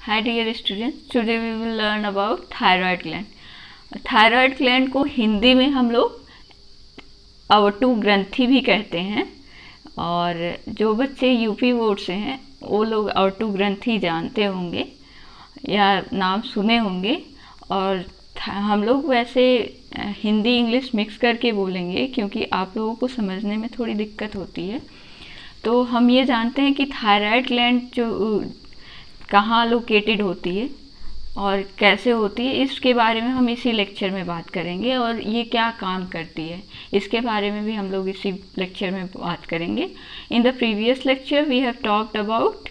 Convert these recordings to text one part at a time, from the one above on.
Hi dear students, today we will learn about thyroid gland. Thyroid gland को हिंदी में हम लोग अवटु ग्रंथि भी कहते हैं, और जो बच्चे यूपी बोर्ड से हैं वो लोग अवटु ग्रंथि जानते होंगे या नाम सुने होंगे। और हम लोग वैसे हिंदी इंग्लिश मिक्स करके बोलेंगे क्योंकि आप लोगों को समझने में थोड़ी दिक्कत होती है। तो हम ये जानते हैं कि थायराइड ग्लैंड जो कहाँ लोकेटेड होती है और कैसे होती है, इसके बारे में हम इसी लेक्चर में बात करेंगे। और ये क्या काम करती है इसके बारे में भी हम लोग इसी लेक्चर में बात करेंगे। In the previous lecture we have talked about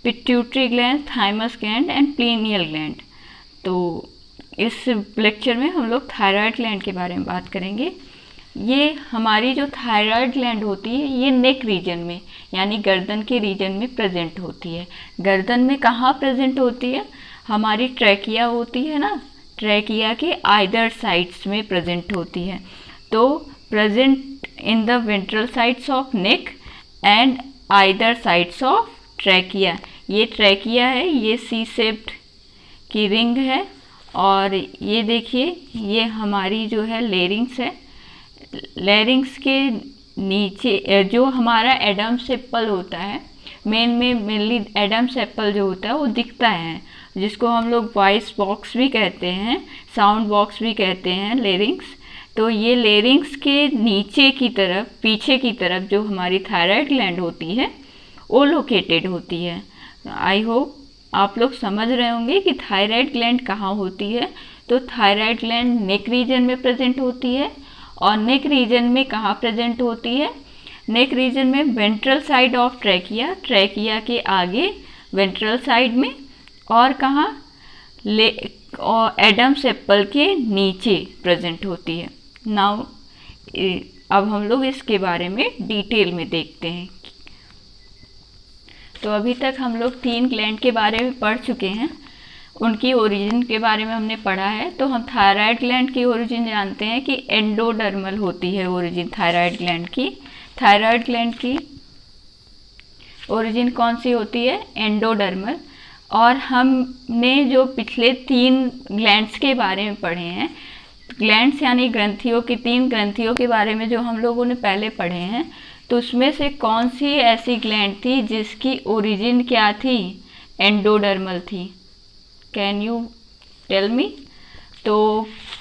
pituitary gland, thymus gland and pineal gland. तो इस लेक्चर में हम लोग थायराइड ग्लैंड के बारे में बात करेंगे। ये हमारी जो थायराइड ग्लैंड होती है ये नेक रीजन में यानी गर्दन के रीजन में प्रेजेंट होती है। गर्दन में कहाँ प्रेजेंट होती है? हमारी ट्रैकिया होती है ना, ट्रैकिया के आइदर साइड्स में प्रेजेंट होती है। तो present in the ventral sides of neck and either sides of trachea. ये ट्रैकिया है, ये सी शेप्ड की रिंग है, और ये देखिए ये हमारी जो है लेरिंग्स है। लेरिंग्स के नीचे जो हमारा एडम्स एप्पल होता है, मेनली एडम्स एप्पल जो होता है वो दिखता है, जिसको हम लोग वॉइस बॉक्स भी कहते हैं, साउंड बॉक्स भी कहते हैं, लेरिंग्स। तो ये लेरिंग्स के नीचे की तरफ, पीछे की तरफ जो हमारी थायराइड ग्लैंड होती है वो लोकेटेड होती है। आई होप आप लोग समझ रहे होंगे कि थायराइड ग्लैंड कहाँ होती है। तो थायराइड ग्लैंड नेक रीजन में प्रेजेंट होती है। और नेक रीजन में कहाँ प्रेजेंट होती है? नेक रीजन में ventral side of trachea, trachea के आगे वेंट्रल साइड में, और कहाँ एडम्स एप्पल के नीचे प्रेजेंट होती है। नाउ अब हम लोग इसके बारे में डिटेल में देखते हैं। तो अभी तक हम लोग 3 ग्लैंड के बारे में पढ़ चुके हैं, उनकी ओरिजिन के बारे में हमने पढ़ा है। तो हम थायराइड ग्लैंड की ओरिजिन जानते हैं कि एंडोडर्मल होती है ओरिजिन थायराइड ग्लैंड की। थायराइड ग्लैंड की ओरिजिन कौन सी होती है? एंडोडर्मल। और हमने जो पिछले 3 ग्लैंड्स के बारे में पढ़े हैं, ग्लैंड्स यानी ग्रंथियों की 3 ग्रंथियों के बारे में जो हम लोगों ने पहले पढ़े हैं, तो उसमें से कौन सी ऐसी ग्लैंड थी जिसकी ओरिजिन क्या थी? एंडोडर्मल थी। Can you tell me? तो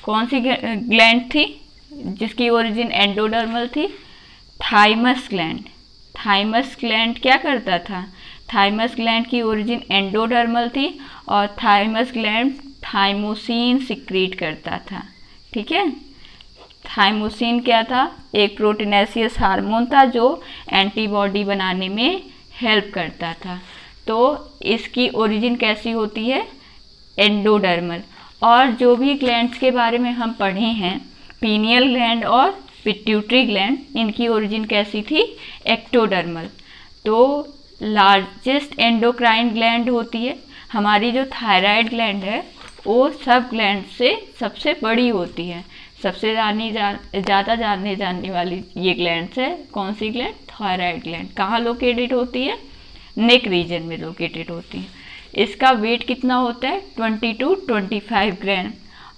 कौन सी ग्लैंड थी जिसकी ओरिजिन एंडोडर्मल थी? Thymus gland. थाइमस ग्लैंड क्या करता था? थाइमस ग्लैंड की ओरिजिन एंडोडर्मल थी, और थाइमस ग्लैंड थाइमोसिन सिक्रीट करता था। ठीक है, थाइमोसिन क्या था? एक प्रोटीनेशियस हार्मोन था जो एंटीबॉडी बनाने में हेल्प करता था। तो इसकी ओरिजिन कैसी होती है? एंडोडर्मल। और जो भी ग्लैंड्स के बारे में हम पढ़े हैं, पीनियल ग्लैंड और पिट्यूटरी ग्लैंड, इनकी ओरिजिन कैसी थी? एक्टोडर्मल। तो लार्जेस्ट एंडोक्राइन ग्लैंड होती है हमारी जो थायराइड ग्लैंड है, वो सब ग्लैंड से सबसे बड़ी होती है। सबसे ज़्यादा जाने जाने वाली ये ग्लैंड्स है। कौन सी ग्लैंड? Thyroid gland. कहाँ लोकेटेड होती है? नेक रीजन में लोकेटेड होती है। इसका वेट कितना होता है? 20 to 25 ग्राम।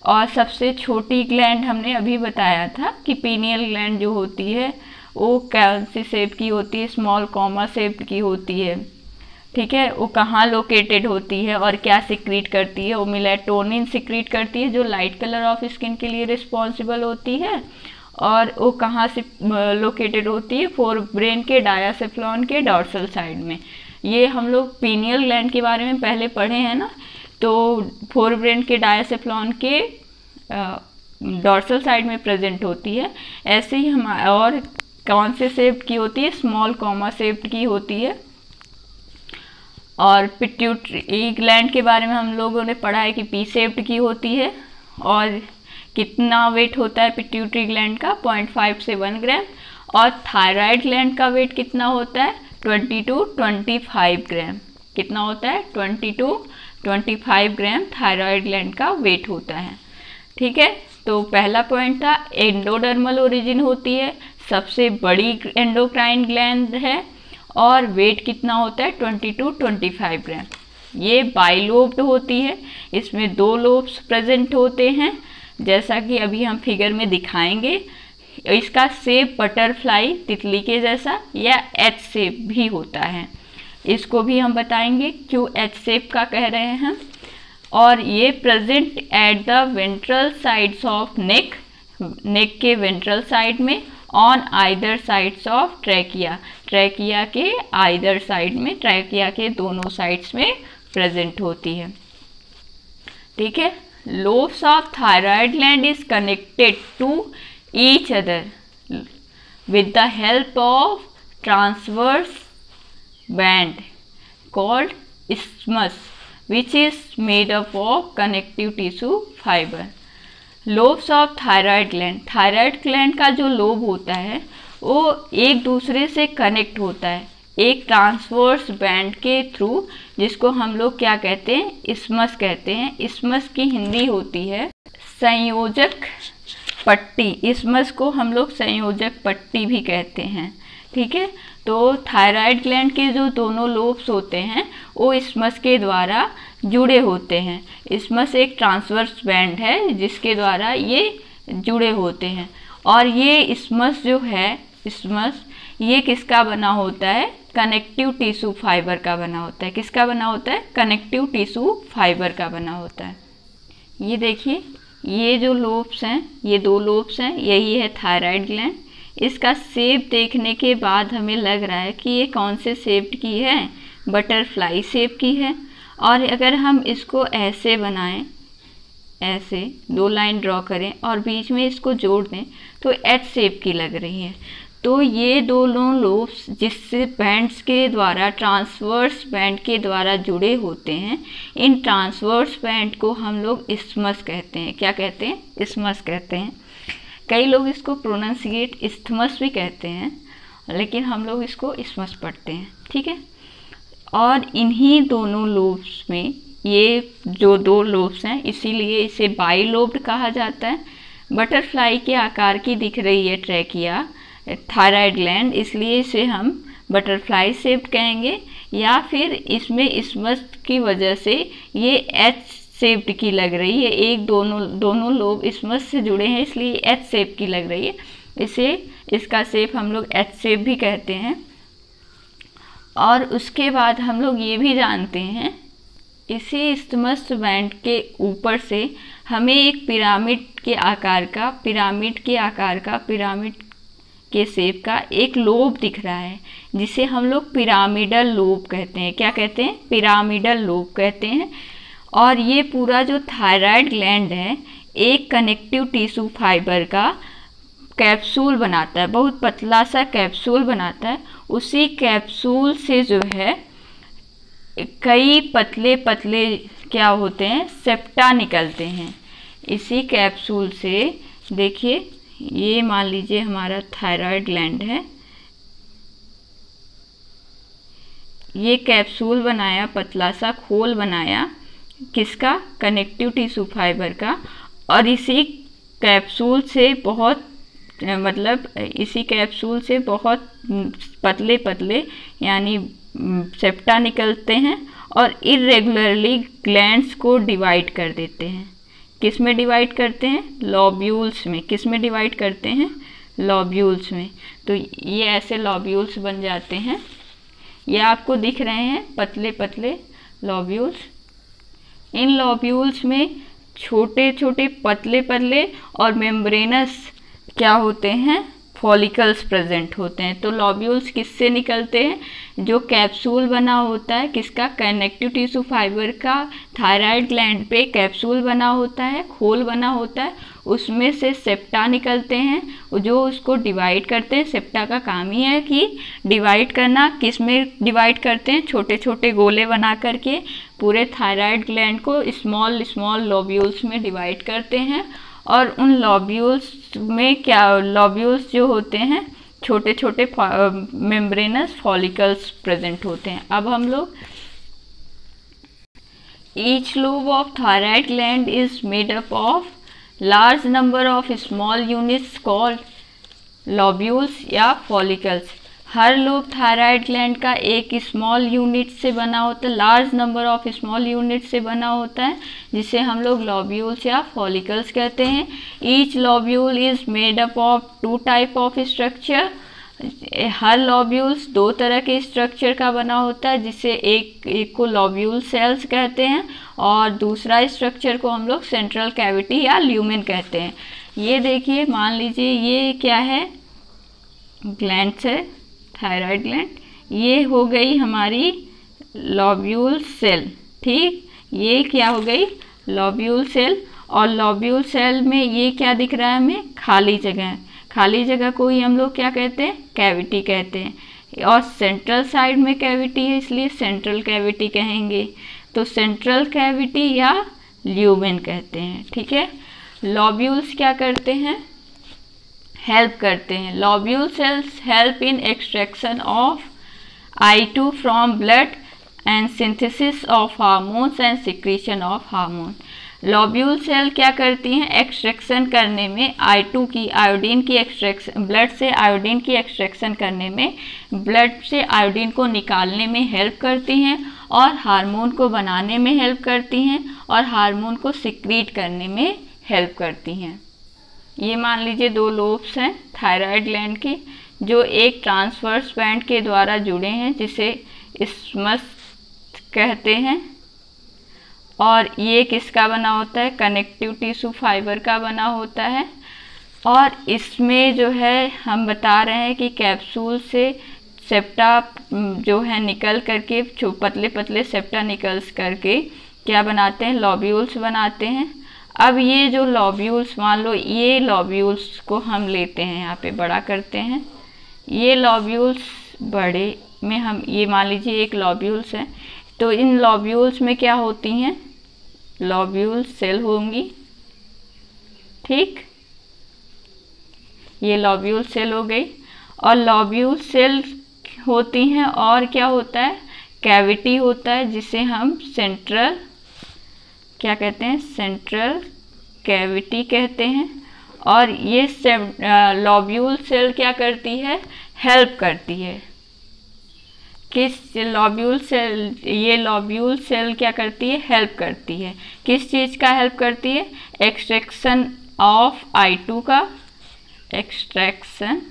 और सबसे छोटी ग्लैंड हमने अभी बताया था कि पीनियल ग्लैंड जो होती है वो कौन सी शेप की होती है? स्मॉल कॉमा शेप की होती है। ठीक है, वो कहाँ लोकेटेड होती है और क्या सिक्रीट करती है? वो मेलाटोनिन सिक्रीट करती है जो लाइट कलर ऑफ स्किन के लिए रिस्पॉन्सिबल होती है। और वो कहाँ से लोकेटेड होती है? फोरब्रेन के डायासेफ्लॉन के डॉर्सल साइड में। ये हम लोग पीनियल ग्लैंड के बारे में पहले पढ़े हैं ना, तो फोरब्रेन के डायासेफ्लॉन के डॉर्सल साइड में प्रेजेंट होती है। ऐसे ही हम और कौन से शेप की होती है? स्मॉल कॉमा शेप की होती है। और पिट्यूटरी ग्लैंड के बारे में हम लोगों ने पढ़ा है कि पी शेप्ड की होती है। और कितना वेट होता है पिट्यूटरी ग्लैंड का? 0.5 से 1 ग्राम। और थायराइड ग्लैंड का वेट कितना होता है? 20 to 25 ग्राम। कितना होता है? 20 to 25 ग्राम थायराइड ग्लैंड का वेट होता है। ठीक है, तो पहला पॉइंट था एंडोडर्मल ओरिजिन होती है, सबसे बड़ी एंडोक्राइन ग्लैंड है, और वेट कितना होता है? 20 to 25 ग्राम। ये बाइलोब्ड होती है, इसमें 2 लोब्स प्रेजेंट होते हैं, जैसा कि अभी हम फिगर में दिखाएंगे। इसका शेप बटरफ्लाई तितली के जैसा या एच शेप भी होता है, इसको भी हम बताएंगे क्यों एच शेप का कह रहे हैं हम। और ये present at the ventral sides of neck, neck के वेंट्रल साइड में, on either sides of trachea, trachea के आइदर साइड में, ट्रैकिया के दोनों साइड्स में प्रेजेंट होती है। ठीक है। Lobes of thyroid gland is connected to each other with the help of transverse band called isthmus which is made up of connective tissue fiber। Lobes of thyroid gland, thyroid gland का जो lobe होता है वो एक दूसरे से connect होता है एक ट्रांसवर्स बैंड के थ्रू, जिसको हम लोग क्या कहते हैं, इस्मस कहते हैं। इस्मस की हिंदी होती है संयोजक पट्टी, इस्मस को हम लोग संयोजक पट्टी भी कहते हैं। ठीक है। तो थायराइड ग्लैंड के जो दोनों लोब्स होते हैं वो इस्मस के द्वारा जुड़े होते हैं। इस्मस एक ट्रांसवर्स बैंड है जिसके द्वारा ये जुड़े होते हैं। और ये इस्मस जो है, इस्मस ये किसका बना होता है, कनेक्टिव टिश्यू फाइबर का बना होता है। किसका बना होता है, कनेक्टिव टिश्यू फाइबर का बना होता है। ये देखिए, ये जो लोब्स हैं, ये 2 लोब्स हैं, यही है थायराइड ग्लैंड। इसका शेप देखने के बाद हमें लग रहा है कि ये कौन से शेप की है, बटरफ्लाई शेप की है। और अगर हम इसको ऐसे बनाएं, ऐसे 2 लाइन ड्रॉ करें और बीच में इसको जोड़ दें तो एच शेप की लग रही है। तो ये दोनों लोब्स जिससे बैंड्स के द्वारा, ट्रांसवर्स बैंड के द्वारा जुड़े होते हैं, इन ट्रांसवर्स बैंड को हम लोग इस्मस कहते हैं। क्या कहते हैं, इस्मस कहते हैं। कई लोग इसको प्रोनाउंसिएट इस्थमस भी कहते हैं, लेकिन हम लोग इसको इस्मस पढ़ते हैं। ठीक है। और इन्हीं दोनों लोब्स में, ये जो 2 लोब्स हैं, इसीलिए इसे बाइलोब्ड कहा जाता है। बटरफ्लाई के आकार की दिख रही है ट्रैकिया, थायराइड ग्लैंड, इसलिए इसे हम बटरफ्लाई शेप्ड कहेंगे, या फिर इसमें इस्मस की वजह से ये एच शेप्ड की लग रही है। एक दोनों लोब इस्मस से जुड़े हैं इसलिए एच शेप की लग रही है। इसका शेप हम लोग एच शेप भी कहते हैं। और उसके बाद हम लोग ये भी जानते हैं, इसी इस्मस बैंड के ऊपर से हमें एक पिरामिड के आकार के शेप का एक लोब दिख रहा है, जिसे हम लोग पिरामिडल लोब कहते हैं। क्या कहते हैं, पिरामिडल लोब कहते हैं। और ये पूरा जो थायराइड ग्लैंड है, एक कनेक्टिव टिश्यू फाइबर का कैप्सूल बनाता है, बहुत पतला सा कैप्सूल बनाता है। उसी कैप्सूल से जो है कई पतले पतले क्या होते हैं, सेप्टा निकलते हैं। इसी कैप्सूल से देखिए, ये मान लीजिए हमारा थायराइड ग्लैंड है, ये कैप्सूल बनाया, पतला सा खोल बनाया, किसका, कनेक्टिव टिश्यू फाइबर का। और इसी कैप्सूल से बहुत इसी कैप्सूल से बहुत पतले पतले यानी सेप्टा निकलते हैं और इर्रेगुलरली ग्लैंड्स को डिवाइड कर देते हैं। किस में डिवाइड करते हैं, लॉब्यूल्स में। किस में डिवाइड करते हैं, लॉब्यूल्स में। तो ये ऐसे लॉब्यूल्स बन जाते हैं। ये आपको दिख रहे हैं पतले पतले लॉब्यूल्स। इन लॉब्यूल्स में छोटे छोटे पतले पतले और मेम्ब्रेनस क्या होते हैं, फॉलिकल्स प्रेजेंट होते हैं। तो लॉब्यूल्स किससे निकलते हैं, जो कैप्सूल बना होता है, किसका, कनेक्टिव टिश्यू फाइबर का। थायराइड ग्लैंड पे कैप्सूल बना होता है, खोल बना होता है, उसमें से सेप्टा निकलते हैं जो उसको डिवाइड करते हैं। सेप्टा का काम ही है कि डिवाइड करना। किस में डिवाइड करते हैं, छोटे छोटे गोले बना करके पूरे थायराइड ग्लैंड को स्मॉल स्मॉल लॉब्यूल्स में डिवाइड करते हैं। और उन लॉब्यूल्स में क्या, लॉब्यूल्स जो होते हैं छोटे छोटे मेम्ब्रेनस फॉलिकल्स प्रेजेंट होते हैं। अब हम लोग, each lobe of thyroid gland is made up of large number of small units called lobules या फॉलिकल्स। हर लोब थायराइड ग्लैंड का एक स्मॉल यूनिट से बना होता है, large number of small unit से बना होता है, जिसे हम लोग लॉब्यूल्स या फॉलिकल्स कहते हैं। Each lobule is made up of 2 type of structure. हर लॉब्यूल्स 2 तरह के स्ट्रक्चर का बना होता है, जिसे एक को लॉब्यूल सेल्स कहते हैं और दूसरा स्ट्रक्चर को हम लोग सेंट्रल कैविटी या ल्यूमेन कहते हैं। ये देखिए, मान लीजिए ये क्या है, ग्लैंड्स है, थायराइड ग्लैंड। ये हो गई हमारी लॉब्यूल सेल, ठीक। ये क्या हो गई, लॉब्यूल सेल। और लॉब्यूल सेल में ये क्या दिख रहा है हमें, खाली जगह है। खाली जगह को ही हम लोग क्या कहते हैं, कैविटी कहते हैं। और सेंट्रल साइड में कैविटी है, इसलिए सेंट्रल कैविटी कहेंगे। तो सेंट्रल कैविटी या ल्यूमेन कहते हैं, ठीक है। लॉब्यूल्स क्या करते हैं, हेल्प करते हैं। Lobule cells help in extraction of I2 from blood and synthesis of hormones and secretion of hormone. Lobule cell क्या करती हैं, एक्सट्रैक्शन करने में I2 की, आयोडीन की एक्सट्रैक्शन, ब्लड से आयोडीन की एक्सट्रैक्शन करने में, ब्लड से आयोडीन को निकालने में हेल्प करती हैं और हार्मोन को बनाने में हेल्प करती हैं और हार्मोन को सिक्रीट करने में हेल्प करती हैं। ये मान लीजिए 2 लोब्स हैं थायराइड ग्लैंड के, जो एक ट्रांसवर्स बैंड के द्वारा जुड़े हैं, जिसे इस्मस कहते हैं। और ये किसका बना होता है, कनेक्टिव टिश्यू फाइबर का बना होता है। और इसमें जो है हम बता रहे हैं कि कैप्सूल से सेप्टा जो है निकल करके, पतले पतले सेप्टा निकल करके क्या बनाते हैं, लॉब्यूल्स बनाते हैं। अब ये जो लॉब्यूल्स, मान लो ये लॉब्यूल्स को हम लेते हैं, यहाँ पे बड़ा करते हैं। ये लॉब्यूल्स बड़े में हम, ये मान लीजिए एक लॉब्यूल्स है, तो इन लॉब्यूल्स में क्या होती हैं, लॉब्यूल सेल होंगी, ठीक। ये लॉब्यूल सेल हो गई। और लॉब्यूल सेल होती हैं और क्या होता है, कैविटी होता है, जिसे हम सेंट्रल क्या कहते हैं, सेंट्रल कैविटी कहते हैं। और ये लॉब्यूल सेल क्या करती है, हेल्प करती है। किस लॉब्यूल सेल, ये लॉब्यूल सेल क्या करती है, हेल्प करती है। किस चीज़ का हेल्प करती है, एक्सट्रैक्शन ऑफ I2 का, एक्सट्रैक्शन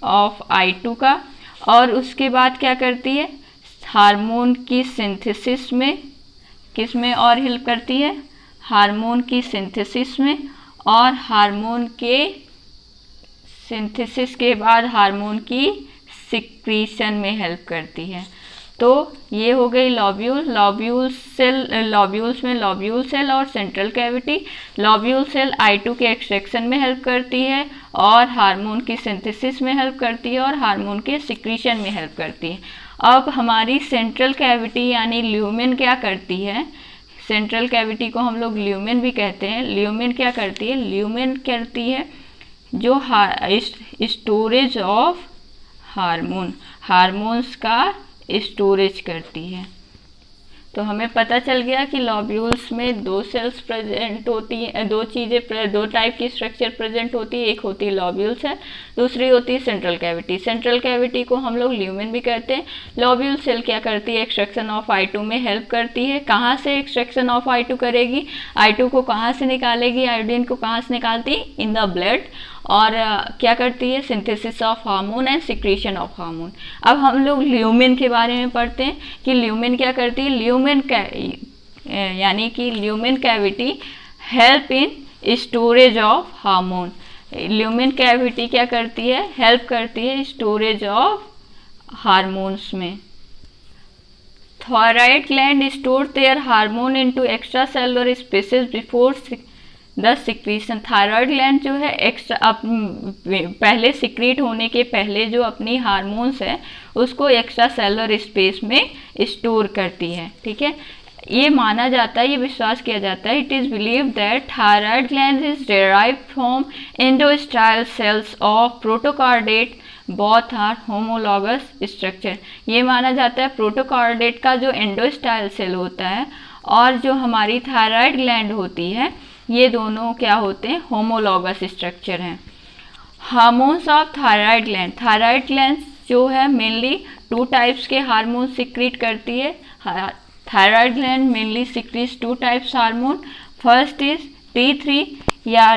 ऑफ I2 का। और उसके बाद क्या करती है, हार्मोन की सिंथेसिस में, किस में और हेल्प करती है, हार्मोन की सिंथेसिस में। और हार्मोन के सिंथेसिस के बाद हार्मोन की सिक्रीशन में हेल्प करती है। तो ये हो गई लॉब्यूल। लॉब्यूल सेल, लॉब्यूल्स में लॉब्यूल सेल और central cavity. Lobule cell I2 के एक्सट्रैक्शन में हेल्प करती है और हार्मोन की सिंथेसिस में हेल्प करती है और हार्मोन के सिक्रीशन में हेल्प करती है। अब हमारी सेंट्रल कैविटी यानी ल्यूमेन क्या करती है, सेंट्रल कैविटी को हम लोग ल्यूमेन भी कहते हैं। ल्यूमेन क्या करती है, ल्यूमेन करती है जो स्टोरेज ऑफ हार्मोन, हार्मोन्स का स्टोरेज करती है। तो हमें पता चल गया कि लॉब्यूल्स में 2 सेल्स प्रेजेंट होती हैं, 2 चीज़ें, 2 टाइप की स्ट्रक्चर प्रेजेंट होती है। एक होती है लॉब्यूल सेल, दूसरी होती है सेंट्रल कैविटी। सेंट्रल कैविटी को हम लोग ल्यूमेन भी कहते हैं। लॉब्यूल सेल क्या करती है, एक्सट्रैक्शन ऑफ I2 में हेल्प करती है। कहाँ से एक्सट्रैक्शन ऑफ I2 करेगी, I2 को कहाँ से निकालेगी, आयोडीन को कहाँ से निकालती, इन द ब्लड। और क्या करती है, synthesis of hormone and secretion of hormone. अब हम लोग ल्यूमेन के बारे में पढ़ते हैं कि ल्यूमेन क्या करती है। ल्यूमेन यानी कि lumen cavity help in storage of hormone. Lumen cavity क्या करती है, हेल्प करती है स्टोरेज ऑफ हार्मोन्स में। Thyroid gland store their hormone into extra cellular spaces before the secretion. Thyroid gland जो है एक्स्ट्रा पहले सिक्रीट होने के पहले जो अपनी हार्मोन्स है उसको एक्स्ट्रा सेलुलर स्पेस में स्टोर करती है, ठीक है। ये माना जाता है, ये विश्वास किया जाता है, it is believe that thyroid gland is derived from endostyle cells of protochordate, both are homologous structure. ये माना जाता है प्रोटोकार्डेट का जो एंडोस्टाइल सेल होता है और जो हमारी थायराइड ग्लैंड होती है, ये दोनों क्या होते हैं, होमोलॉगस स्ट्रक्चर हैं। Hormones of thyroid gland, thyroid gland जो है मेनली 2 टाइप्स के हार्मोन सिक्रीट करती है। Thyroid gland mainly secretes 2 types hormone. First is T3 या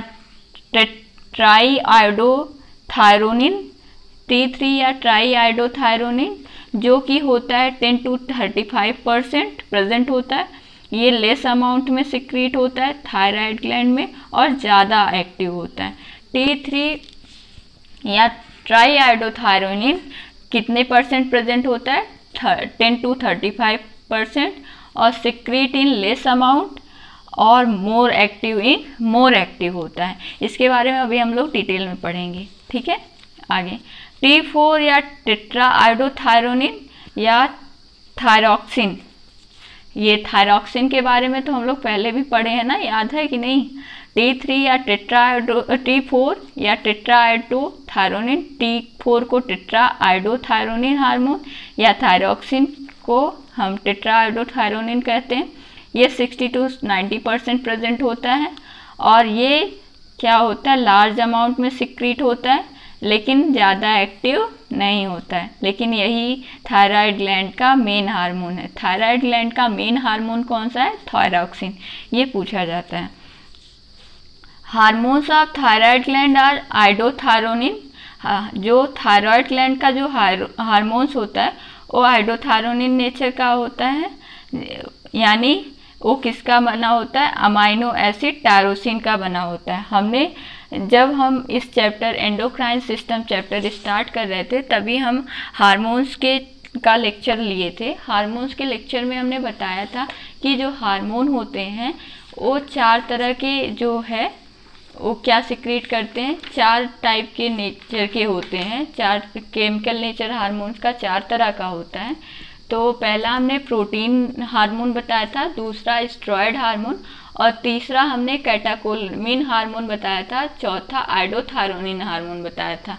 ट्राईआयोडोथायरोनिन, T3 या ट्राईआयोडोथायरोनिन, जो कि होता है 10 to 35% प्रेजेंट होता है। ये लेस अमाउंट में सिक्रीट होता है थायराइड ग्लैंड में और ज़्यादा एक्टिव होता है। T3 या ट्राईआयोडोथायरोनिन कितने परसेंट प्रेजेंट होता है? 10 to 35% और सिक्रीट इन लेस अमाउंट और मोर एक्टिव होता है। इसके बारे में अभी हम लोग डिटेल में पढ़ेंगे, ठीक है। आगे T4 या टेट्राआयोडोथायरोनिन या थायरॉक्सिन, ये थायरॉक्सिन के बारे में तो हम लोग पहले भी पढ़े हैं ना, याद है कि नहीं? T4 या टेट्राआयोडोथायरोनिन, T4 को टेट्राआयोडोथायरोनिन हार्मोन या थायरॉक्सिन को हम टेट्राआयोडोथायरोनिन कहते हैं। ये 60 to 90% प्रेजेंट होता है और ये क्या होता है? लार्ज अमाउंट में सिक्रीट होता है लेकिन ज़्यादा एक्टिव नहीं होता है। लेकिन यही थायराइड ग्लैंड का मेन हार्मोन है। थायराइड ग्लैंड का मेन हार्मोन कौन सा है? थायरॉक्सिन, ये पूछा जाता है। Hormones of thyroid gland are iodothyronine. जो थायराइड ग्लैंड का जो हार्मोन्स होता है वो आयोडोथायरोनिन नेचर का होता है, यानी वो किसका बना होता है? अमाइनो एसिड टायरोसिन का बना होता है। हमने जब हम इस chapter endocrine system chapter start कर रहे थे तभी हम हार्मोन्स का लेक्चर लिए थे। हार्मोन्स के लेक्चर में हमने बताया था कि जो हार्मोन होते हैं वो 4 तरह के जो है वो क्या सिक्रीट करते हैं? 4 टाइप के नेचर के होते हैं। 4 केमिकल नेचर हार्मोन्स का 4 तरह का होता है। तो पहला हमने प्रोटीन हार्मोन बताया था, दूसरा स्टेरॉयड हार्मोन और तीसरा हमने कैटेकोलामिन हार्मोन बताया था, चौथा आयोडोथायरोनिन हार्मोन बताया था।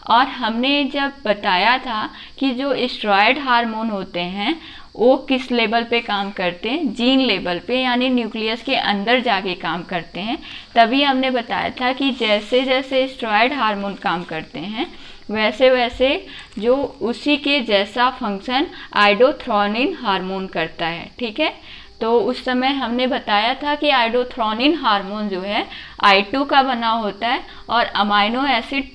और हमने जब बताया था कि जो स्टेरॉयड हार्मोन होते हैं वो किस लेवल पे काम करते हैं? जीन लेवल पे, यानी न्यूक्लियस के अंदर जाके काम करते हैं। तभी हमने बताया था कि जैसे जैसे स्टेरॉयड हार्मोन काम करते हैं वैसे वैसे जो उसी के जैसा फंक्शन आयोडोथ्रोनिन हार्मोन करता है, ठीक है। तो उस समय हमने बताया था कि आयोडोथ्रोनिन हार्मोन जो है I2 का बना होता है और अमाइनो एसिड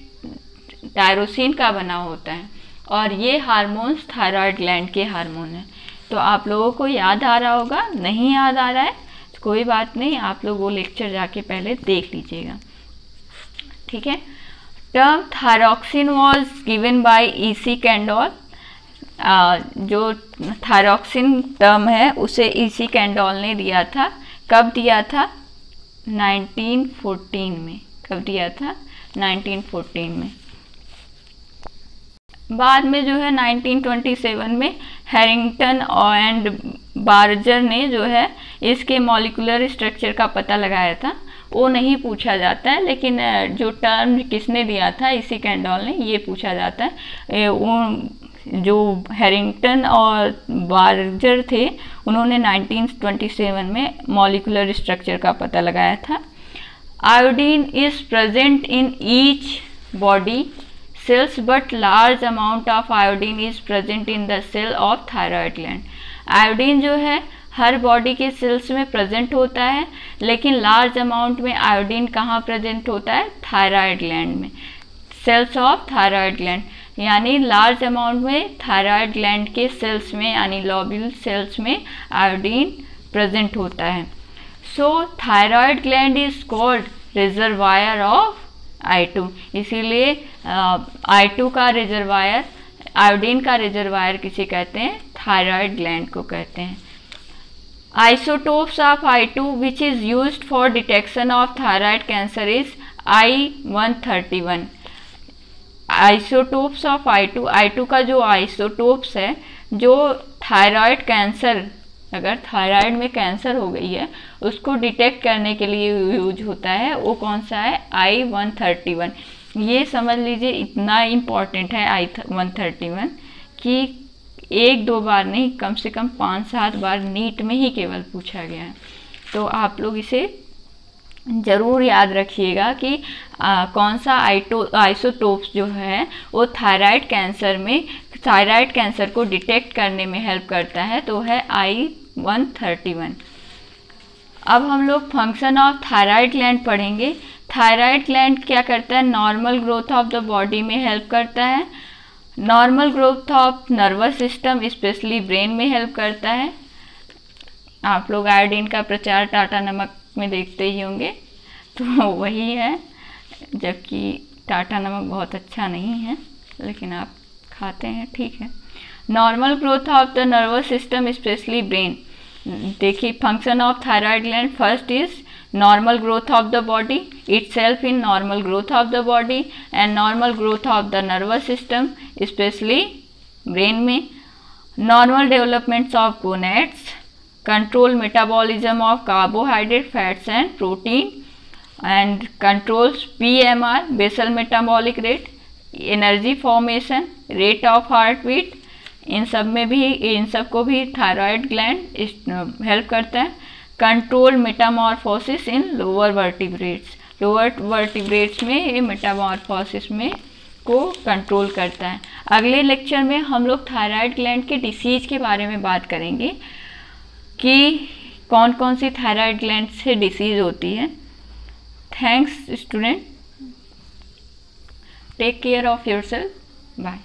टायरोसिन का बना होता है और ये हार्मोन्स थायराइड ग्लैंड के हार्मोन हैं। तो आप लोगों को याद आ रहा होगा, नहीं याद आ रहा है तो कोई बात नहीं, आप लोग वो लेक्चर जाके पहले देख लीजिएगा, ठीक है। Term thyroxine was given by E.C. Candolle. जो थायरॉक्सिन टर्म है उसे E.C. कैंडोल ने दिया था। कब दिया था? 1914 में। कब दिया था? 1914 में। बाद में जो है 1927 में हैरिंगटन एंड बार्जर ने जो है इसके मॉलिक्यूलर स्ट्रक्चर का पता लगाया था। वो नहीं पूछा जाता है, लेकिन जो टर्म किसने दिया था E.C. कैंडोल ने, ये पूछा जाता है। वो जो हैरिंगटन और बार्जर थे उन्होंने 1927 में मॉलिक्यूलर स्ट्रक्चर का पता लगाया था। Iodine is present in each body cells but large amount of iodine is present in the cell of thyroid gland। Iodine जो है हर बॉडी के सेल्स में प्रेजेंट होता है, लेकिन लार्ज अमाउंट में आयोडीन कहाँ प्रेजेंट होता है? थायराइड ग्लैंड में, सेल्स ऑफ थायराइड ग्लैंड, यानी लार्ज अमाउंट में थायराइड ग्लैंड के सेल्स में यानी लोब्यूल सेल्स में आयोडीन प्रेजेंट होता है। So thyroid gland is called reservoir of I2। इसीलिए I2 का रिजर्वायर, आयोडीन का रिजर्वायर किसे कहते हैं? थायराइड ग्लैंड को कहते हैं। Isotopes of I2 which is used for detection of thyroid cancer is I-131। Isotopes of I2 का जो आइसोटोप्स है जो थायराइड कैंसर, अगर थायराइड में कैंसर हो गई है उसको डिटेक्ट करने के लिए यूज होता है, वो कौन सा है? I-131। ये समझ लीजिए इतना इम्पॉर्टेंट है I-131 कि 1-2 बार नहीं, कम से कम 5-7 बार नीट में ही केवल पूछा गया है। तो आप लोग इसे ज़रूर याद रखिएगा कि कौन सा आइसोटोप्स जो है वो थायराइड कैंसर को डिटेक्ट करने में हेल्प करता है, तो है I-131। अब हम लोग फंक्शन ऑफ थायराइड ग्लैंड पढ़ेंगे। थायराइड ग्लैंड क्या करता है, normal growth of the body में हेल्प करता है, normal growth of nervous system specially brain में हेल्प करता है। आप लोग आयोडीन का प्रचार टाटा नमक में देखते ही होंगे, तो वही है, जबकि टाटा नमक बहुत अच्छा नहीं है लेकिन आप खाते हैं, ठीक है। Normal growth of the nervous system specially brain. देखिए function of thyroid gland, first is normal growth of the body itself in normal growth of the body and normal growth of the nervous system especially brain में, normal developments of gonads, control metabolism of carbohydrate, fats and protein and controls BMR basal metabolic rate, energy formation, rate of heartbeat, इन सब को भी thyroid gland help करता है। Control Metamorphosis इन lower vertebrates में ये Metamorphosis में को कंट्रोल करता है। अगले लेक्चर में हम लोग थायराइड ग्लैंड के डिसीज के बारे में बात करेंगे कि कौन कौन सी थायराइड ग्लैंड से डिसीज होती है। Thanks student, take care of yourself, bye.